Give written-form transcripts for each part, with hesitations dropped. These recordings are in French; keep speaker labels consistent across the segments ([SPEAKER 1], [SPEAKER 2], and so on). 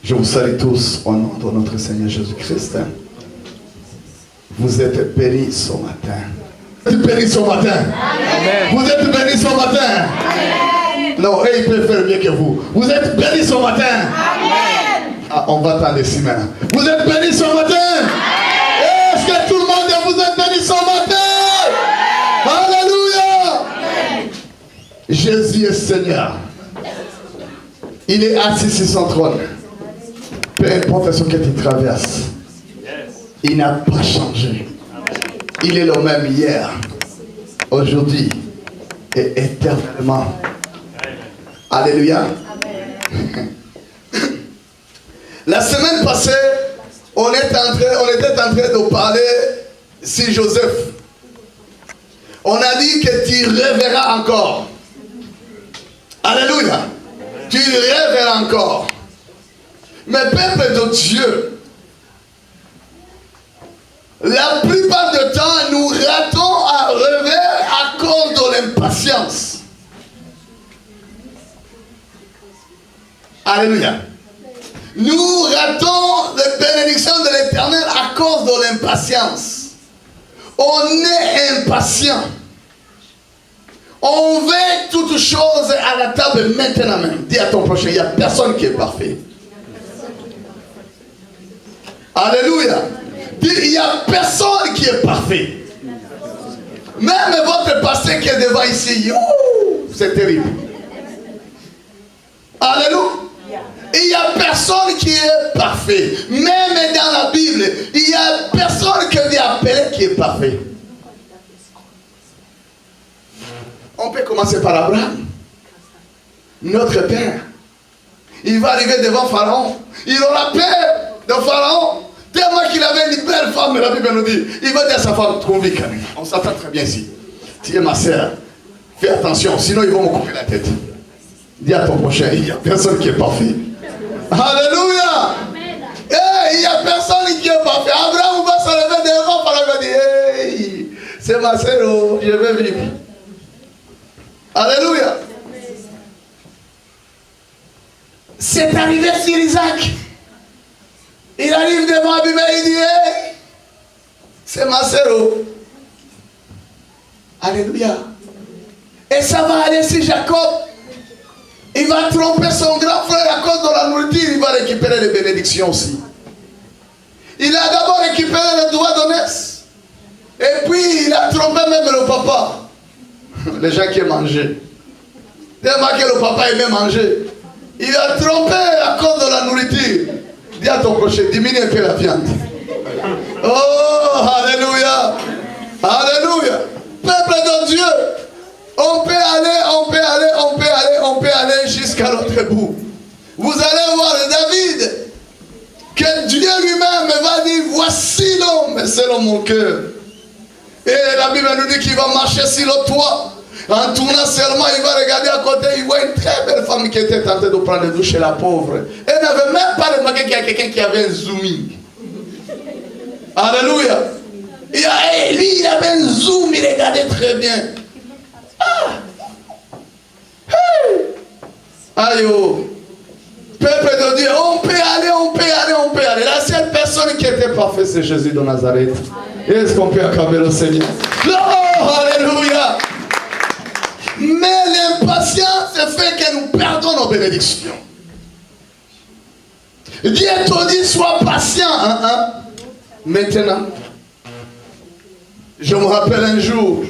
[SPEAKER 1] Je vous salue tous au nom de notre Seigneur Jésus-Christ. Vous êtes bénis ce matin. Vous êtes bénis ce matin. Amen. Vous êtes bénis ce matin. Amen. Non, eux, ils peuvent faire mieux que vous. Vous êtes bénis ce matin. Amen. Ah, on va attendre ici maintenant. Vous êtes bénis ce matin. Amen. Est-ce que tout le monde vous êtes bénis ce matin? Amen. Alléluia. Amen. Jésus est Seigneur. Il est assis sur son trône. Peu importe ce que tu traverses, il n'a pas changé. Il est le même hier, aujourd'hui et éternellement. Alléluia. La semaine passée, on était en train de parler sur Joseph. On a dit que tu rêveras encore. Alléluia. Tu rêveras encore. Mais peuple de Dieu, la plupart du temps, nous ratons à rêver à cause de l'impatience. Alléluia. Nous ratons les bénédictions de l'Éternel à cause de l'impatience. On est impatient. On veut toutes choses à la table maintenant même. Dis à ton prochain, il n'y a personne qui est parfait. Alléluia. Dis, il n'y a personne qui est parfait. Même votre pasteur qui est devant ici, c'est terrible. Alléluia. Il n'y a personne qui est parfait. Même dans la Bible, il n'y a personne que Dieu appelle qui est parfait. On peut commencer par Abraham, notre père. Il va arriver devant Pharaon. Il aura peur de Pharaon. Tellement qu'il avait une belle femme, la Bible nous dit. Il va dire à sa femme, convique. On s'entend très bien ici. Tu es ma soeur. Fais attention, sinon ils vont me couper la tête. Dis à ton prochain, il n'y a personne qui est parfait. Alléluia. Il n'y a personne qui est parfait. Abraham va se lever devant Pharaon. Il va dire, hey, c'est ma soeur, je vais vivre. Alléluia. C'est arrivé sur Isaac. Il arrive devant Abimelech, il dit, hey, c'est ma sœur. Alléluia. Et ça va aller sur Jacob. Il va tromper son grand frère à cause de la nourriture. Il va récupérer les bénédictions aussi. Il a d'abord récupéré le droit d'honneur. Et puis il a trompé même le papa. Les gens qui mangeaient. Tellement que le papa aimait manger. Il a trompé à cause de la nourriture. Dis à ton prochain, diminue un peu la viande. Oh, alléluia. Alléluia. Peuple de Dieu, on peut aller jusqu'à l'autre bout. Vous allez voir David, que Dieu lui-même va dire, voici l'homme selon mon cœur. Et la Bible nous dit qu'il va marcher sur le toit. En tournant seulement, il va regarder à côté, il voit une très belle femme qui était tentée de prendre le douche chez la pauvre. Elle n'avait même pas remarqué qu'il y a quelqu'un qui avait un zooming. Alléluia. Lui, il avait un zoom, il regardait très bien. Aïe, oh. Peuple de Dieu, on peut aller. La seule personne qui était parfaite, c'est Jésus de Nazareth. Est-ce qu'on peut acclamer le Seigneur? Oh, alléluia. Mais l'impatience fait que nous perdons nos bénédictions. Dieu te dit, sois patient. Maintenant, je me rappelle un jour,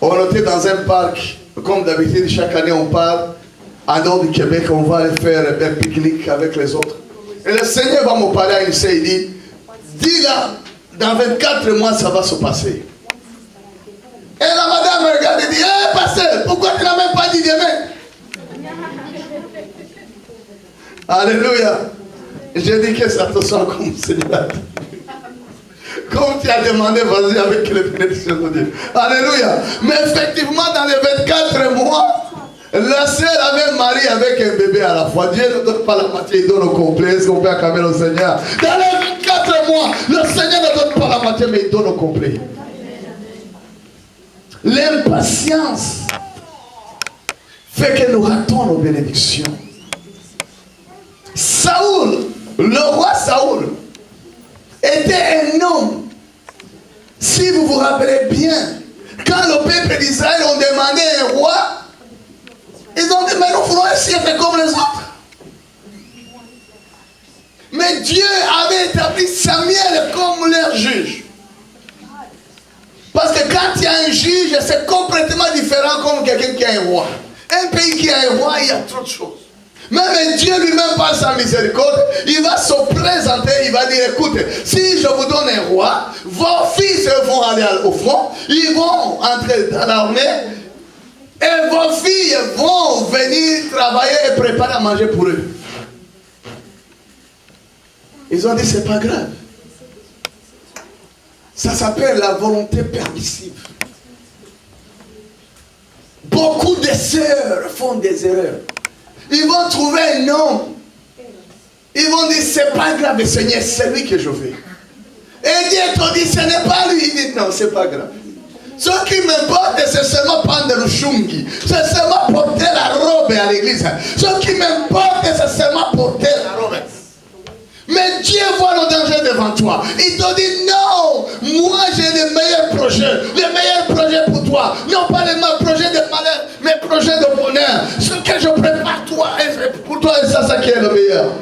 [SPEAKER 1] on était dans un parc, comme d'habitude, chaque année on part, en dehors du Québec, on va aller faire un pique-nique avec les autres. Et le Seigneur va me parler à une sœur, il dit, dis là, dans 24 mois, ça va se passer. Et la madame me regarde et dit, hé, pasteur, pourquoi tu n'as même pas dit demain? Alléluia. J'ai dit que ça te sent comme Seigneur. Comme tu as demandé, vas-y avec les bénédictions de Dieu. Alléluia. Mais effectivement, dans les 24 mois, la sœur avait un mari avec un bébé à la fois. Dieu ne donne pas la moitié, il donne au complet. Est-ce qu'on peut acclamer le Seigneur? Dans les 24 mois, le Seigneur ne donne pas la moitié, mais il donne au complet. L'impatience fait que nous ratons nos bénédictions. Saoul, le roi Saoul, était un homme. Si vous vous rappelez bien, quand le peuple d'Israël ont demandé un roi, ils ont dit, mais nous voulons essayer de faire comme les autres. Mais Dieu avait établi Samuel comme leur juge. Parce que quand il y a un juge, c'est complètement différent comme quelqu'un qui a un roi. Un pays qui a un roi, il y a trop de choses. Même Dieu lui-même, par sa miséricorde, il va se présenter, il va dire, écoute, si je vous donne un roi, vos fils vont aller au front, ils vont entrer dans l'armée, et vos filles vont venir travailler et préparer à manger pour eux. Ils ont dit, c'est pas grave. Ça s'appelle la volonté permissive. Beaucoup de sœurs font des erreurs. Ils vont trouver un homme. Ils vont dire, c'est pas grave, Seigneur, c'est lui que je veux. Et Dieu te dit, ce n'est pas lui. Il dit, non, c'est pas grave. Ce qui m'importe, c'est seulement prendre le chungi. C'est seulement porter la robe à l'église. Ce qui m'importe, c'est seulement porter la robe. Mais Dieu voit le danger devant toi. Il te dit, non, moi j'ai les meilleurs projets pour toi. Non pas les projets de malheur, mais projets de bonheur. Ce que je prépare pour toi, et c'est ça qui est le meilleur.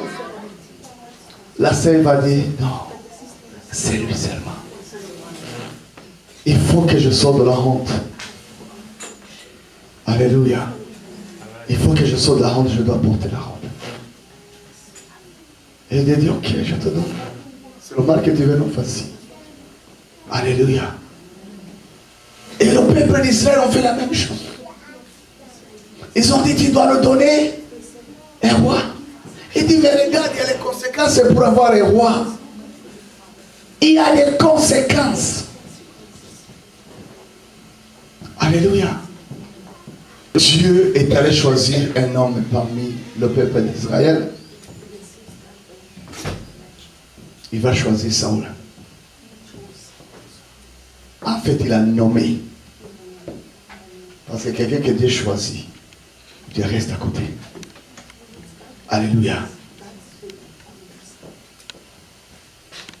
[SPEAKER 1] La sœur va dire, non, c'est lui seulement. Il faut que je sorte de la honte. Alléluia. Il faut que je sorte de la honte, je dois porter la honte. Et il a dit, ok, je te donne. C'est le mal que tu veux nous fasser. Alléluia. Et le peuple d'Israël ont fait la même chose. Ils ont dit, tu dois le donner un roi. Il dit, mais regarde, il y a les conséquences pour avoir un roi. Il y a des conséquences. Alléluia. Dieu est allé choisir un homme parmi le peuple d'Israël. Il va choisir Saoul. En fait, il a nommé. Parce que quelqu'un que Dieu choisit, Dieu reste à côté. Alléluia.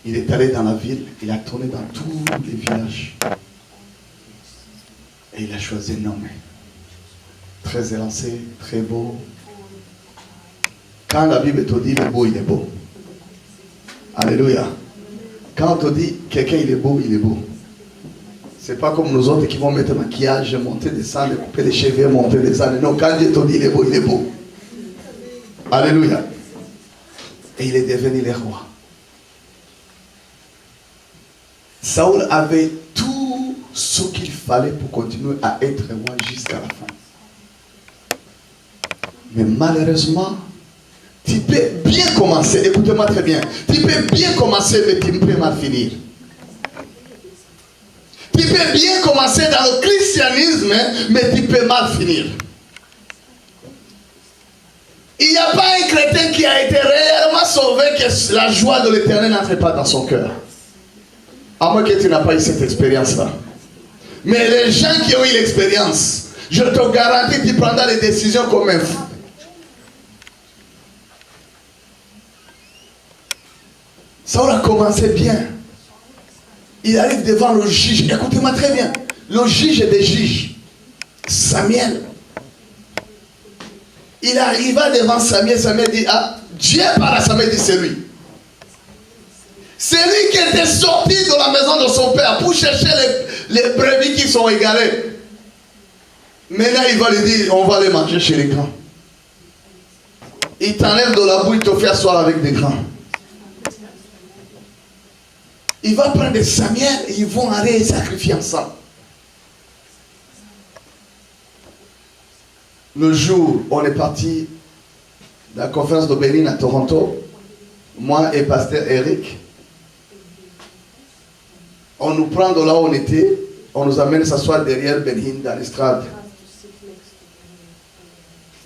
[SPEAKER 1] Il est allé dans la ville, il a tourné dans tous les villages. Et il a choisi un homme. Très élancé, très beau. Quand la Bible te dit il est beau, il est beau. Alléluia. Quand on te dit quelqu'un il est beau, il est beau. C'est pas comme nous autres qui vont mettre maquillage, monter, descendre, couper les cheveux, monter, descendre. Non, quand Dieu te dit il est beau, il est beau. Alléluia. Et il est devenu le roi. Saoul avait tout ce qu'il fallait pour continuer à être roi jusqu'à la fin. Mais malheureusement, tu peux bien commencer, écoutez-moi très bien, tu peux bien commencer, mais tu peux mal finir. Tu peux bien commencer dans le christianisme, mais tu peux mal finir. Il n'y a pas un chrétien qui a été réellement sauvé que la joie de l'éternel n'entre pas dans son cœur. À moins que tu n'as pas eu cette expérience-là. Mais les gens qui ont eu l'expérience, je te garantis, tu prendras les décisions comme un fou. Saoul a commencé bien. Il arrive devant le juge. Écoutez-moi très bien. Le juge des juges, Samuel. Il arriva devant Samuel. Samuel dit, ah, Dieu parle à Samuel, dit, c'est lui. C'est lui qui était sorti de la maison de son père pour chercher les brebis qui sont égarées. Maintenant, il va lui dire, on va les manger chez les grands. Il t'enlève de la boue, il te fait asseoir avec des grands. Il va prendre Samuel et ils vont aller sacrifier ensemble. Le jour où on est parti de la conférence de Bénin à Toronto, moi et pasteur Eric, on nous prend de là où on était, on nous amène s'asseoir derrière Bénin dans l'estrade.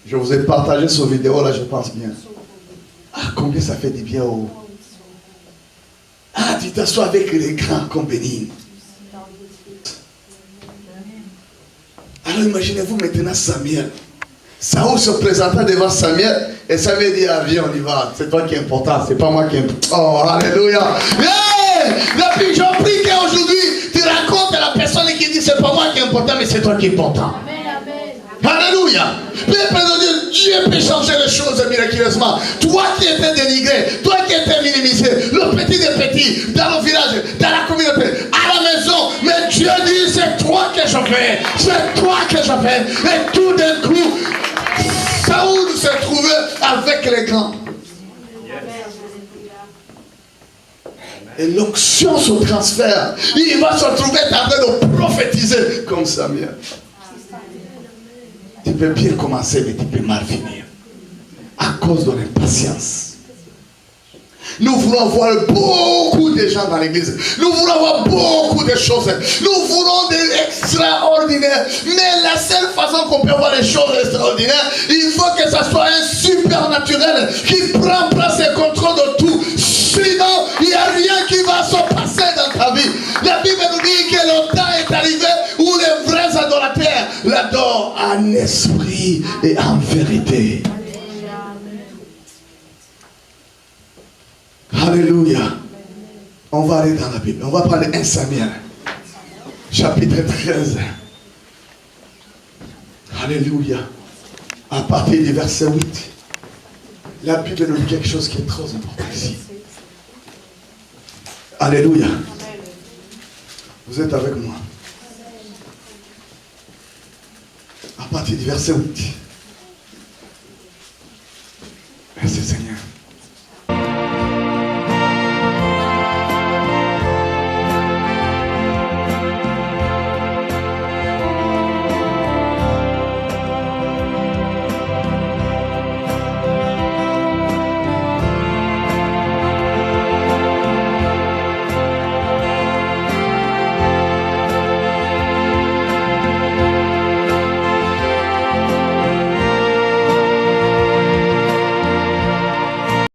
[SPEAKER 1] Je vous ai partagé cette vidéo là, je pense bien. Ah, combien ça fait du bien au... Ah, tu t'assois avec les grands comme Bénin. Alors imaginez-vous maintenant Samuel. Saoul se présenta devant Samuel Et ça veut dire, viens, on y va. C'est toi qui est important, c'est pas moi qui est important. Oh, alléluia. Hey! Depuis, j'en prie qu'aujourd'hui, tu racontes à la personne qui dit, c'est pas moi qui est important, mais c'est toi qui est important. Alléluia. Dieu peut changer les choses miraculeusement. Toi qui étais dénigré, toi qui étais minimisé, le petit des petits, dans le village, dans la communauté, à la maison, mais Dieu dit, c'est toi que je fais. C'est toi que je fais. Et tout d'un coup, Saoul s'est trouvé avec les grands. Et l'onction se transfère. Il va se trouver en train de prophétiser comme Samuel. Tu peux bien commencer, mais tu peux mal finir. À cause de l'impatience. Nous voulons voir beaucoup de gens dans l'église. Nous voulons voir beaucoup de choses. Nous voulons des extraordinaires. Mais la seule façon qu'on peut voir les choses extraordinaires, il faut que ce soit un supernaturel qui prend place et contrôle de tout. Sinon, il n'y a rien qui va se passer dans ta vie. La Bible nous dit que le temps est arrivé où les vrais adorateurs l'adorent en esprit et en vérité. Alléluia. On va aller dans la Bible. On va prendre 1 Samuel, chapitre 13. Alléluia. À partir du verset 8. La Bible nous dit quelque chose qui est trop important ici. Alléluia. Vous êtes avec moi. À partir du verset 8.